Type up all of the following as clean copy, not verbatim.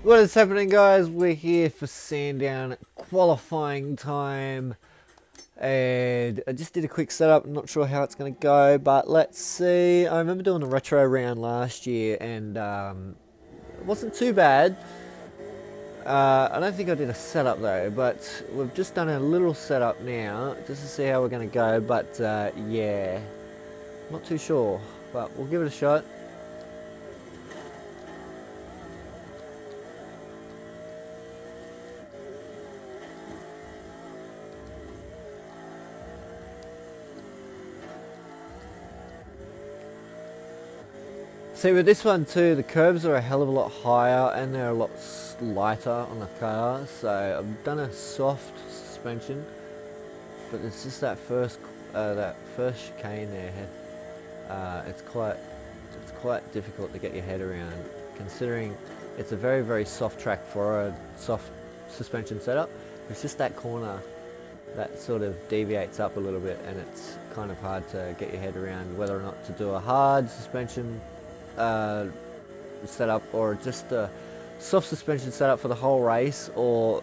What is happening, guys? We're here for Sandown qualifying time, and I just did a quick setup. I'm not sure how it's going to go, but let's see. I remember doing a retro round last year, and it wasn't too bad. I don't think I did a setup though, but we've just done a little setup now just to see how we're going to go. But yeah, not too sure, but we'll give it a shot. See, with this one too, the curves are a hell of a lot higher and they're a lot lighter on the car. So I've done a soft suspension, but it's just that first chicane there. It's quite difficult to get your head around, considering it's a very soft track for a soft suspension setup. It's just that corner that sort of deviates up a little bit, and it's kind of hard to get your head around whether or not to do a hard suspension setup or just a soft suspension setup for the whole race, or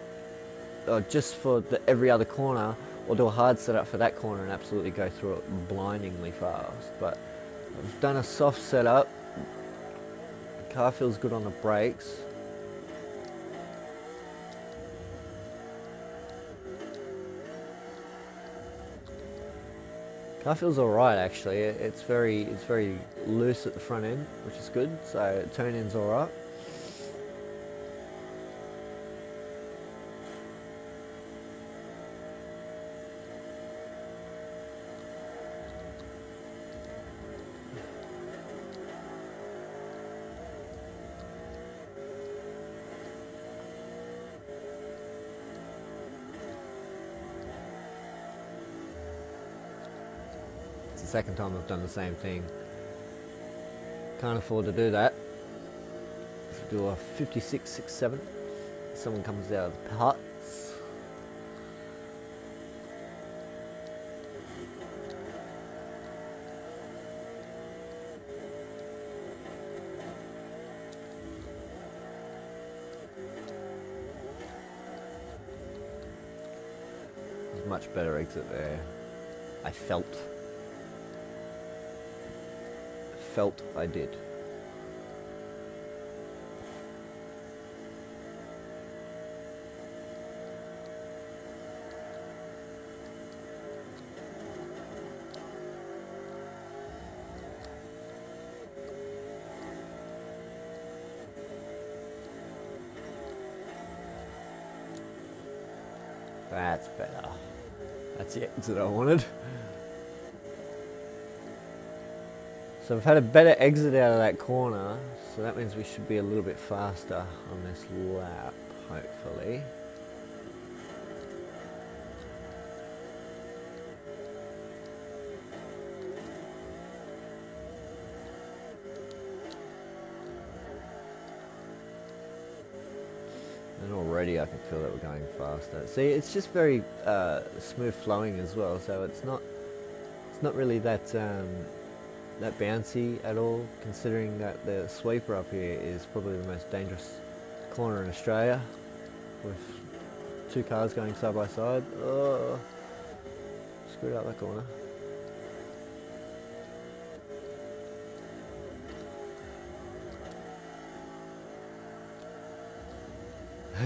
just for every other corner, or do a hard setup for that corner and absolutely go through it blindingly fast. But I've done a soft setup. The car feels good on the brakes. Car feels alright actually. It's very loose at the front end, which is good. So turn in's alright. The second time I've done the same thing. Can't afford to do that. Let's do a 56.67. Someone comes out of the putts. There's a much better exit there. I felt I did. That's better. That's the exit I wanted. So I've had a better exit out of that corner, so that means we should be a little bit faster on this lap, hopefully. And already I can feel that we're going faster. See, it's just very smooth flowing as well, so it's not really that bouncy at all, considering that the sweeper up here is probably the most dangerous corner in Australia, with two cars going side by side. Oh, screwed up that corner.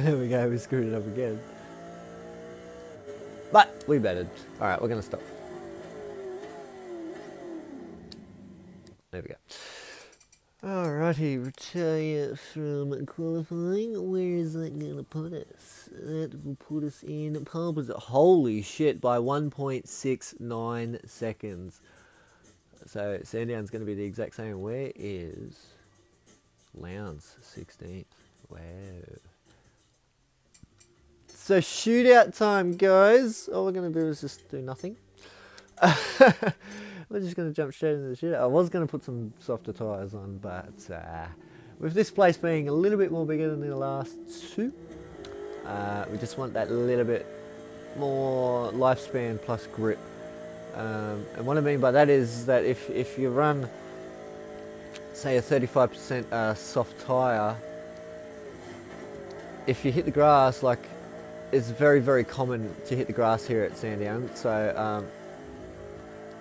There we go, we screwed it up again. But we bettered. Alright, we're going to stop. There we go. Alrighty, retire from qualifying. Where is that going to put us? That will put us in pole position. Holy shit, by 1.69 seconds. So Sandown's going to be the exact same. Where is Lowndes 16th? Wow. So shootout time, guys. All we're going to do is just do nothing. We're just going to jump straight into the shootout. I was going to put some softer tyres on, but with this place being a little bit more bigger than the last two, we just want that little bit more lifespan plus grip. And what I mean by that is that if you run, say, a 35% soft tyre, if you hit the grass, like, it's very, very common to hit the grass here at Sandown. So,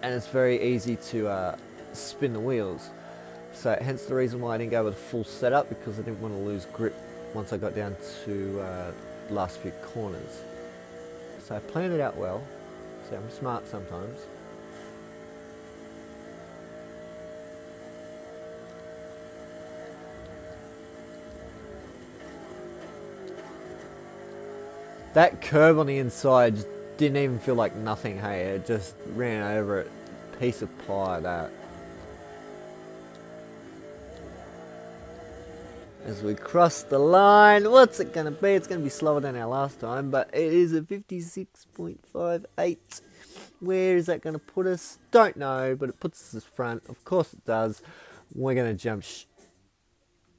and it's very easy to spin the wheels. So hence the reason why I didn't go with a full setup, because I didn't want to lose grip once I got down to the last few corners. So I planned it out well. See, I'm smart sometimes. That curve on the inside just didn't even feel like nothing, hey, it just ran over it. Piece of pie, that. As we cross the line, what's it going to be? It's going to be slower than our last time, but it is a 56.58. Where is that going to put us? Don't know, but it puts us in front. Of course it does. We're going to jump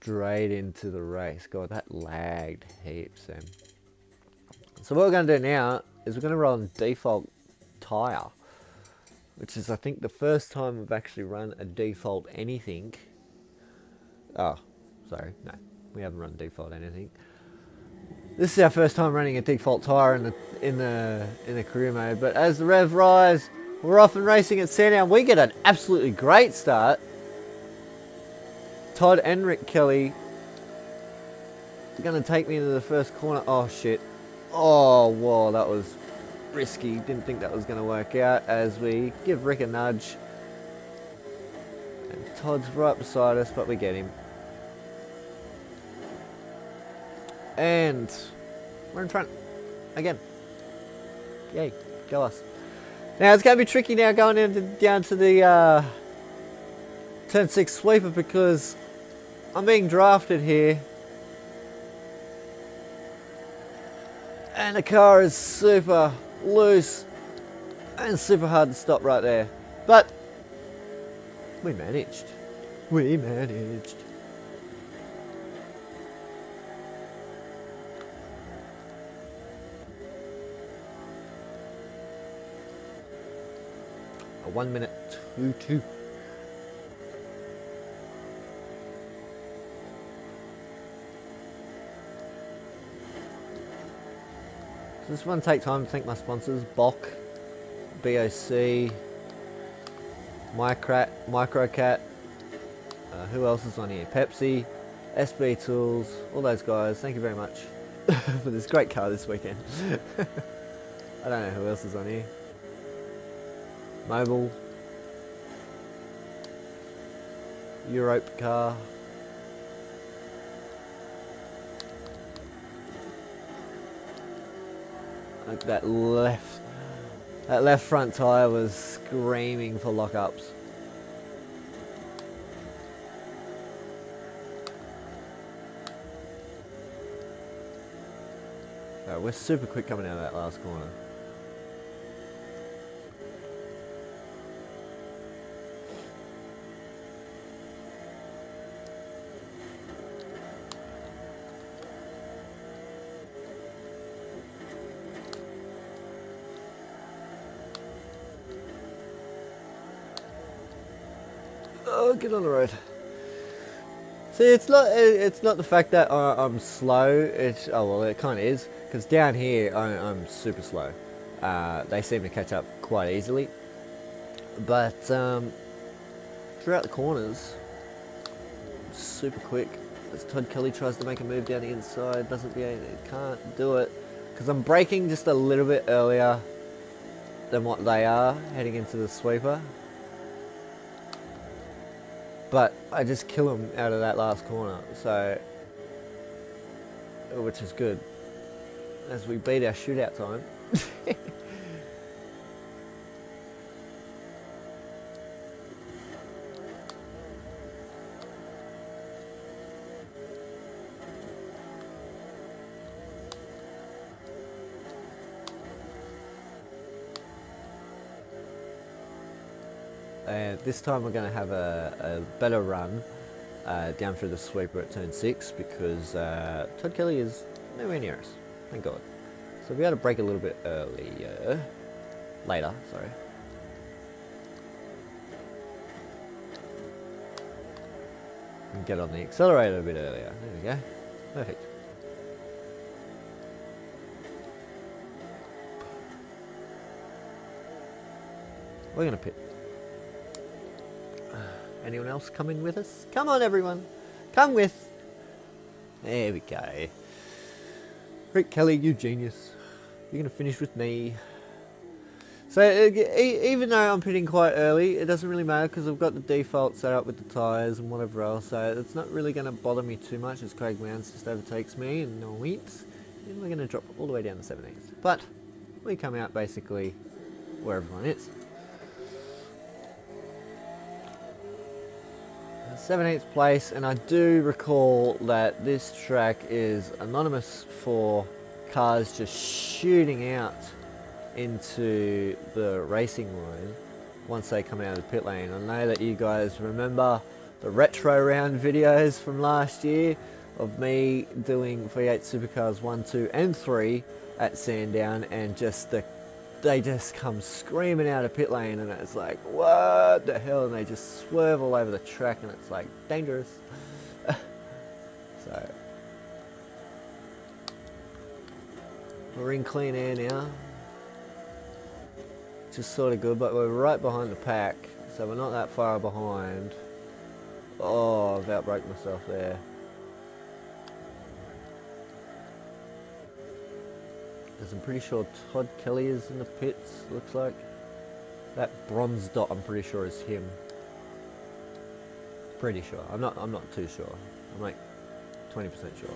straight into the race. God, that lagged heaps then. So what we're going to do now is we're going to run default tyre, which is, I think, the first time we've actually run a default anything. Oh, sorry, no, we haven't run default anything. This is our first time running a default tyre in the career mode. But as the rev rise, we're off and racing at Sandown. We get an absolutely great start. Todd and Rick Kelly are going to take me into the first corner. Oh shit. Oh, whoa, that was risky. Didn't think that was going to work out, as we give Rick a nudge. And Todd's right beside us, but we get him. And we're in front again. Yay, go us. Now it's going to be tricky now going down to the turn 6 sweeper, because I'm being drafted here. And the car is super loose and super hard to stop right there. But we managed. We managed. A 1:22. Just want to take time to thank my sponsors: Bock, BOC, Microcat, who else is on here? Pepsi, SB Tools, all those guys. Thank you very much for this great car this weekend. I don't know who else is on here. Mobile, Europe car. Like that left front tyre was screaming for lockups. So we're super quick coming out of that last corner. Oh, get on the road. See, it's not the fact that I'm slow. It kind of is, because down here I'm super slow. They seem to catch up quite easily, but throughout the corners, super quick. As Todd Kelly tries to make a move down the inside, can't do it, because I'm braking just a little bit earlier than what they are heading into the sweeper. But I just kill him out of that last corner, so, which is good, as we beat our shootout time. And this time we're going to have a better run down through the sweeper at turn 6, because Todd Kelly is nowhere near us, thank God. So we'll be able to brake a little bit later, sorry. And get on the accelerator a bit earlier, there we go, perfect. We're going to pit. Anyone else coming with us? Come on, everyone. Come with. There we go. Rick Kelly, you genius. You're going to finish with me. So, even though I'm pitting quite early, it doesn't really matter because I've got the default set up with the tyres and whatever else. So, it's not really going to bother me too much as Craig Lowndes just overtakes me and no wheats. And we're going to drop all the way down to 17th. But, we come out basically where everyone is. 17th place, and I do recall that this track is anonymous for cars just shooting out into the racing line once they come out of the pit lane. I know that you guys remember the retro round videos from last year of me doing V8 Supercars 1, 2 and 3 at Sandown, and just they just come screaming out of pit lane, and it's like, what the hell, and they just swerve all over the track, and it's like dangerous. So we're in clean air now, which is sort of good, but we're right behind the pack, so we're not that far behind. Oh, I've outbraked myself there. Because I'm pretty sure Todd Kelly is in the pits, looks like. That bronze dot, I'm pretty sure is him. Pretty sure. I'm not too sure. I'm like 20% sure.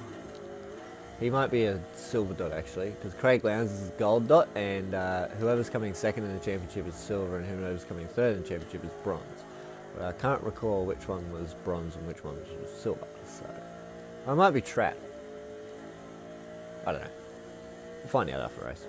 He might be a silver dot actually, because Craig Lowndes is a gold dot, and whoever's coming second in the championship is silver, and whoever's coming third in the championship is bronze. But I can't recall which one was bronze and which one was silver, so I might be trapped. I don't know. We'll find out after the race.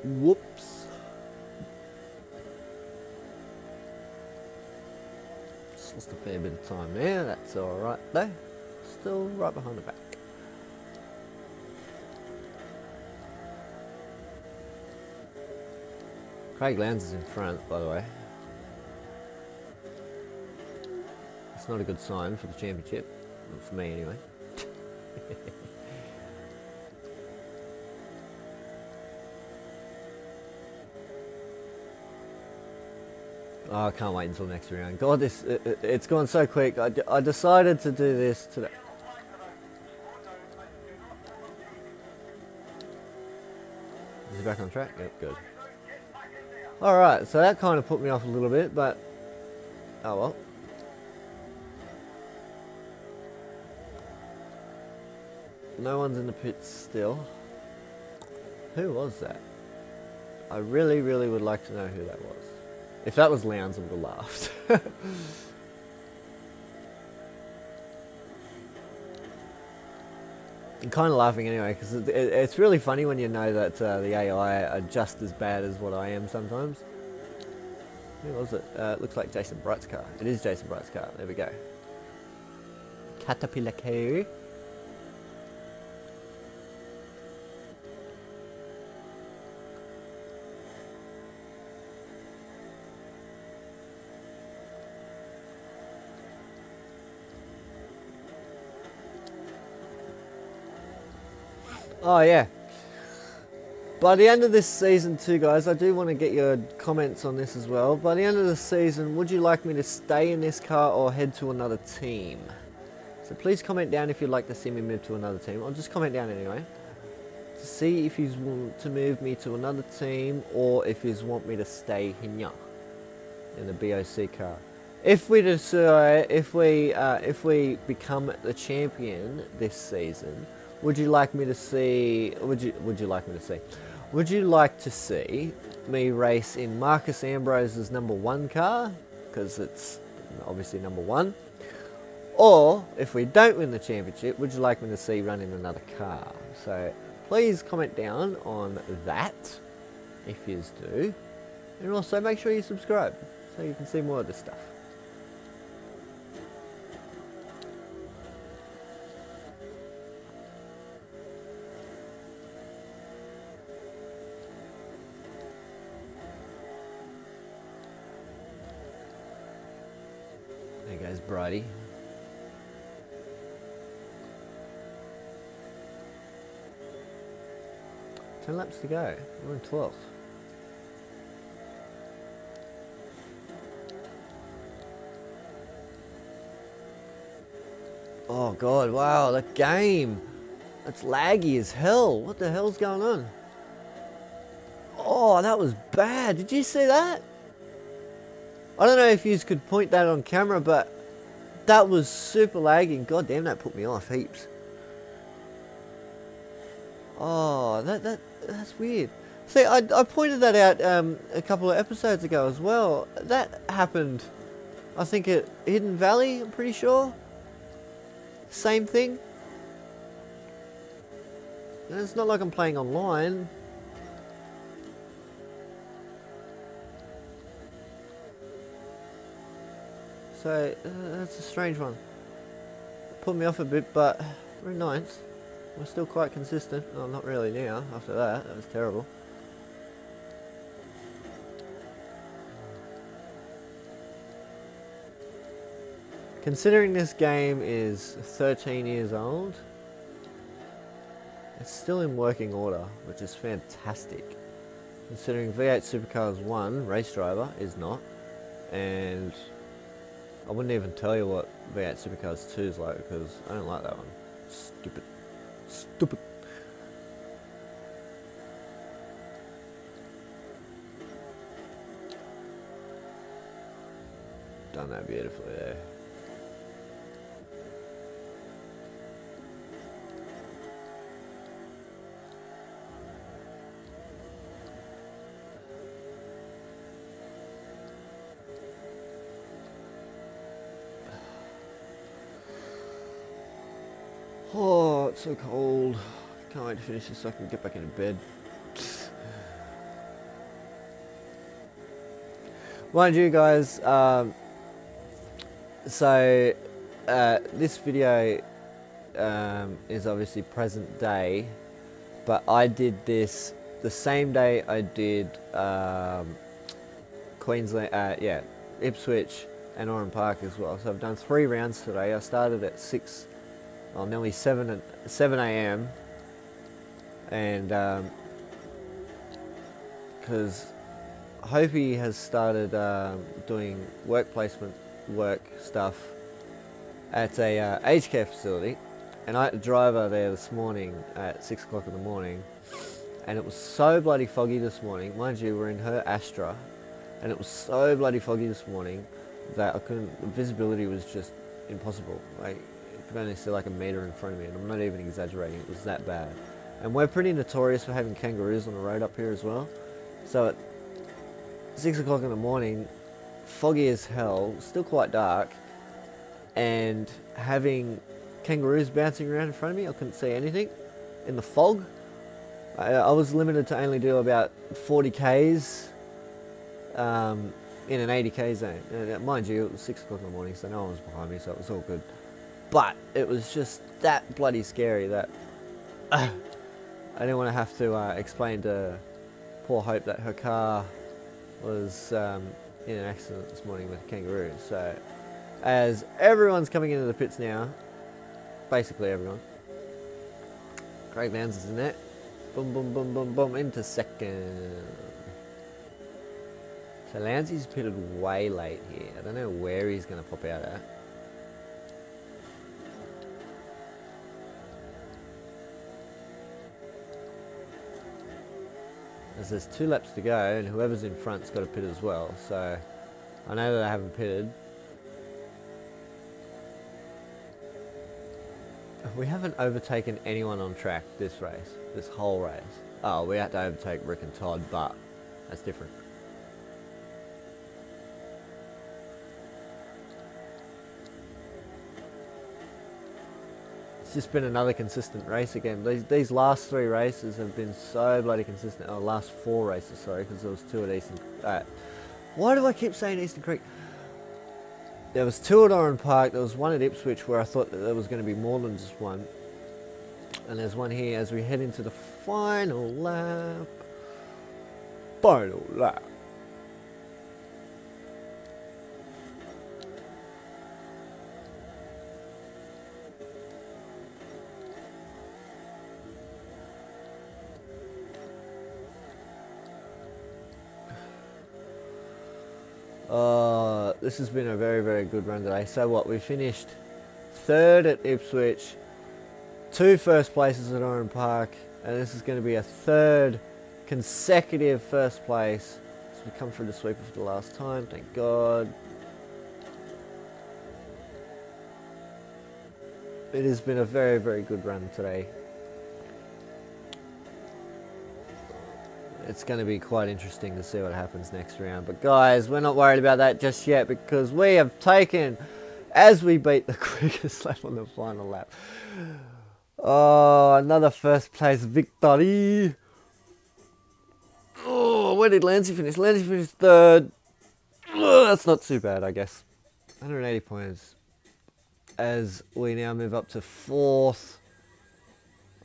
Whoops. Just lost a fair bit of time there. That's alright though. Still right behind the back. Craig Lowndes is in front, by the way. It's not a good sign for the championship. Not for me anyway. Oh, I can't wait until next round. God, it's gone so quick. I decided to do this today. Is he back on track? Yep, good. Alright, so that kind of put me off a little bit, but oh well. No one's in the pits still. Who was that? I really, really would like to know who that was. If that was Lowndes, I would have laughed. I'm kind of laughing anyway, because it's really funny when you know that the AI are just as bad as what I am sometimes. Who was it? It looks like Jason Bright's car. It is Jason Bright's car. There we go. Caterpillar car. Oh yeah. By the end of this season too, guys, I do want to get your comments on this as well. By the end of the season, would you like me to stay in this car or head to another team? So please comment down if you'd like to see me move to another team. I'll just comment down anyway. To see if you want to move me to another team or if you want me to stay here in the BOC car. If we decide, if we become the champion this season, would you like me to see? Would you like to see me race in Marcus Ambrose's #1 car, because it's obviously #1? Or if we don't win the championship, would you like me to see run in another car? So please comment down on that if you do, and also make sure you subscribe so you can see more of this stuff. There's Brady. Ten laps to go. We're in 12th. Oh god, wow, that game. It's laggy as hell. What the hell's going on? Oh, that was bad. Did you see that? I don't know if you could point that on camera, but that was super laggy. God damn, that put me off heaps. Oh, that's weird. See, I pointed that out a couple of episodes ago as well. That happened, I think, at Hidden Valley, I'm pretty sure. Same thing. And it's not like I'm playing online. So, that's a strange one. Put me off a bit, but we're in 9th. We're still quite consistent. Oh, not really now, after that. That was terrible. Considering this game is 13 years old, it's still in working order, which is fantastic. Considering V8 Supercars 1, Race Driver, is not. And I wouldn't even tell you what V8 Supercars 2 is like, because I don't like that one. Stupid. Stupid. Done that beautifully there. Oh, it's so cold. Can't wait to finish this so I can get back into bed. Mind you guys, this video is obviously present day, but I did this the same day I did Queensland, Ipswich and Oran Park as well. So I've done 3 rounds today. I started at 6, well, nearly 7 a.m. and because Hopi has started doing work placement work stuff at a aged care facility, and I had to drive her there this morning at 6 o'clock in the morning, and it was so bloody foggy this morning. Mind you, we're in her Astra, and it was so bloody foggy this morning that I couldn't, the visibility was just impossible. Like, you could only see like a metre in front of me, and I'm not even exaggerating, it was that bad. And we're pretty notorious for having kangaroos on the road up here as well. So at 6 o'clock in the morning, foggy as hell, still quite dark, and having kangaroos bouncing around in front of me, I couldn't see anything in the fog. I was limited to only do about 40 k's in an 80 k zone. Mind you, it was 6 o'clock in the morning, so no one was behind me, so it was all good. But it was just that bloody scary that I didn't want to have to explain to poor Hope that her car was in an accident this morning with a kangaroo. So as everyone's coming into the pits now, basically everyone, Craig Vans is in there, boom boom boom boom boom into second. So Lanzy's pitted way late here. I don't know where he's going to pop out at. As there's 2 laps to go, and whoever's in front's got to pit as well. So I know that I haven't pitted. We haven't overtaken anyone on track this race, this whole race. Oh, we had to overtake Rick and Todd, but that's different. It's just been another consistent race again. These last 3 races have been so bloody consistent. Oh, last 4 races, sorry, because there was 2 at Eastern. Why do I keep saying Eastern Creek? There was 2 at Oran Park. There was 1 at Ipswich where I thought that there was going to be more than just 1. And there's 1 here as we head into the final lap. Final lap. This has been a very, very good run today. So what, we finished 3rd at Ipswich, 2 first places at Oran Park, and this is going to be a 3rd consecutive first place. So we come through the sweeper for the last time, thank God. It has been a very, very good run today. It's going to be quite interesting to see what happens next round. But guys, we're not worried about that just yet, because we have taken, as we beat the quickest lap on the final lap. Oh, another first place victory. Oh, where did Lancey finish? Lancey finished 3rd. Oh, that's not too bad, I guess. 180 points. As we now move up to 4th.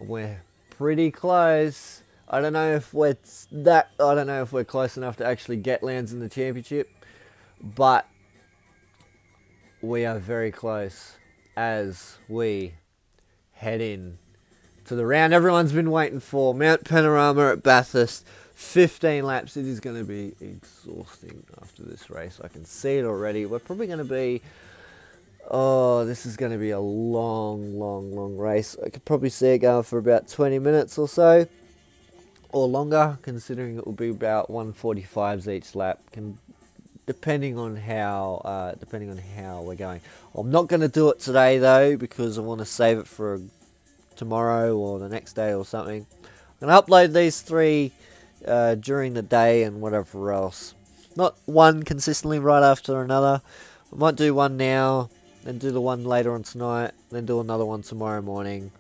We're pretty close. I don't know if we're close enough to actually get lands in the championship, but we are very close as we head in to the round everyone's been waiting for. Mount Panorama at Bathurst, 15 laps. It is going to be exhausting after this race. I can see it already. We're probably going to be, this is going to be a long race. I could probably see it going for about 20 minutes or so. Or longer, considering it will be about 145s each lap, depending on how we're going. I'm not going to do it today though, because I want to save it for tomorrow or the next day or something. I'm going to upload these 3 during the day and whatever else. Not one consistently right after another. I might do one now, then do the one later on tonight, then do another one tomorrow morning,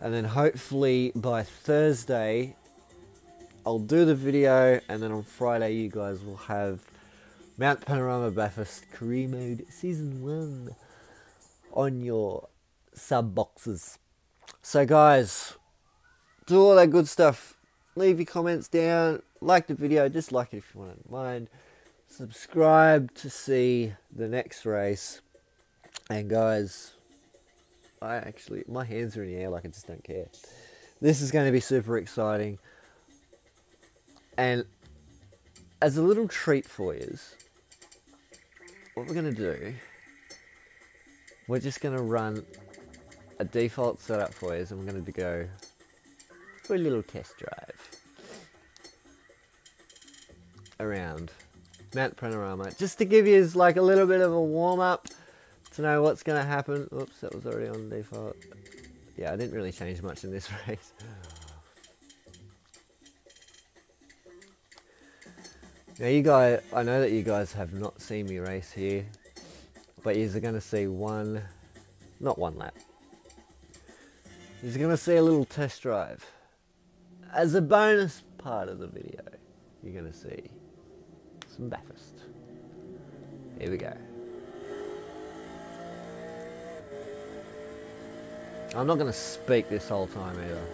and then hopefully by Thursday I'll do the video, and then on Friday you guys will have Mount Panorama Bathurst Career Mode Season 1 on your sub boxes. So guys, do all that good stuff. Leave your comments down, like the video, dislike it if you want, to mind. Subscribe to see the next race. And guys, my hands are in the air like I just don't care. This is going to be super exciting. And as a little treat for you, what we're going to do, we're just going to run a default setup for you, and we're going to go for a little test drive around Mount Panorama, just to give you like a little bit of a warm-up to know what's going to happen. Oops, that was already on default. Yeah, I didn't really change much in this race. Now you guys, I know that you guys have not seen me race here, but you're going to see not one lap. You're going to see a little test drive. As a bonus part of the video, you're going to see some Bathurst. Here we go. I'm not going to speak this whole time either.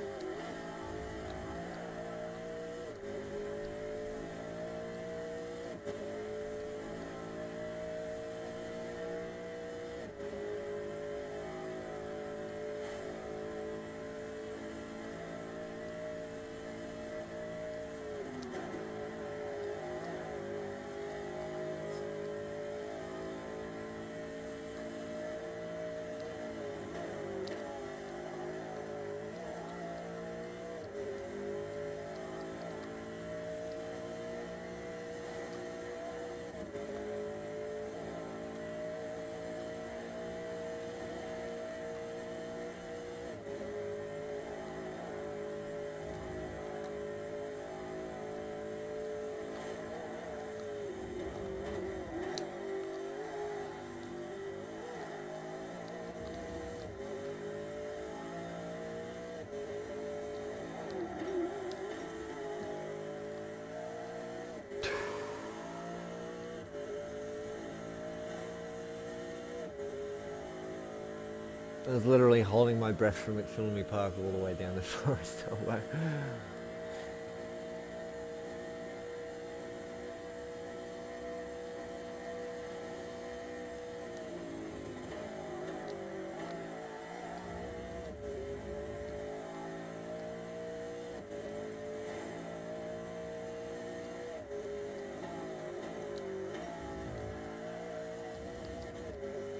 I was literally holding my breath from McPhillamy Park all the way down the Forest Elbow.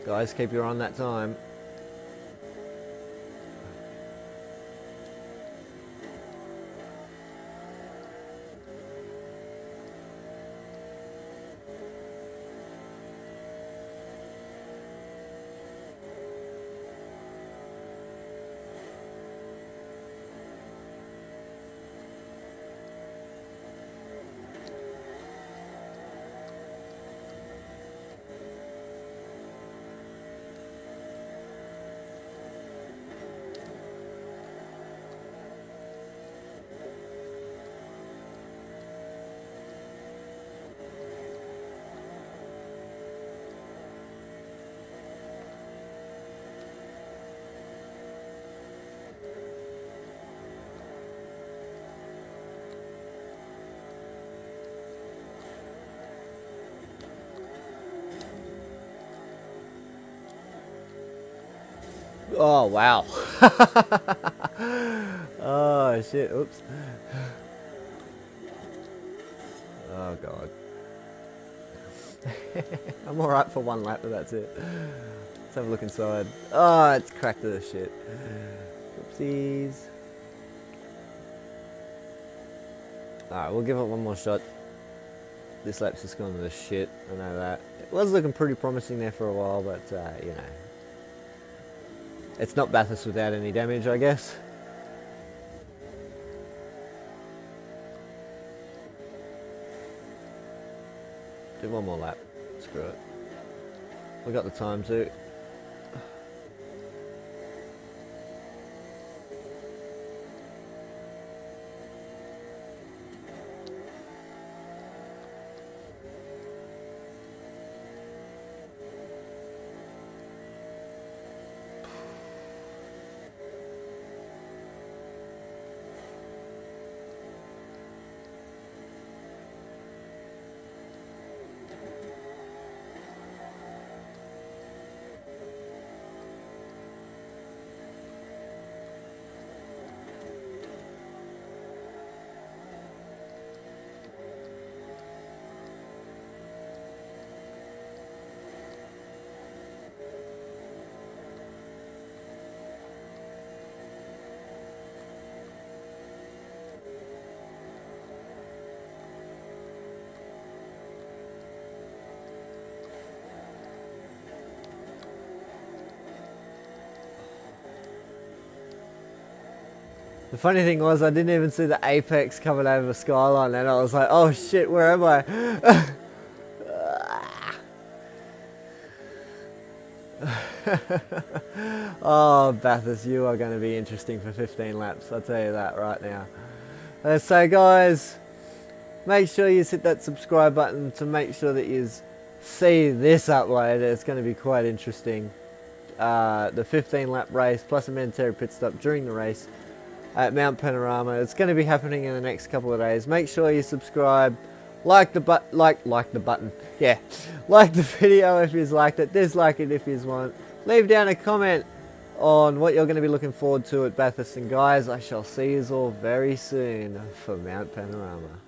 Guys, keep your eye on that time. Oh, wow. Oh, shit. Oops. Oh, God. I'm alright for one lap, but that's it. Let's have a look inside. Oh, it's cracked to the shit. Oopsies. Alright, we'll give it one more shot. This lap's just gone to the shit. I know that. It was looking pretty promising there for a while, but, you know. It's not Bathurst without any damage, I guess. Do one more lap. Screw it. We got the time too. The funny thing was, I didn't even see the apex coming over the skyline, and I was like, oh shit, where am I? Oh, Bathurst, you are going to be interesting for 15 laps, I'll tell you that right now. So guys, make sure you hit that subscribe button to make sure that you see this upload. It's going to be quite interesting. The 15 lap race plus a mandatory pit stop during the race at Mount Panorama. It's going to be happening in the next couple of days. Make sure you subscribe, like the button, yeah, like the video if you liked it, dislike it if you want. Leave down a comment on what you're going to be looking forward to at Bathurst, and guys, I shall see you all very soon for Mount Panorama.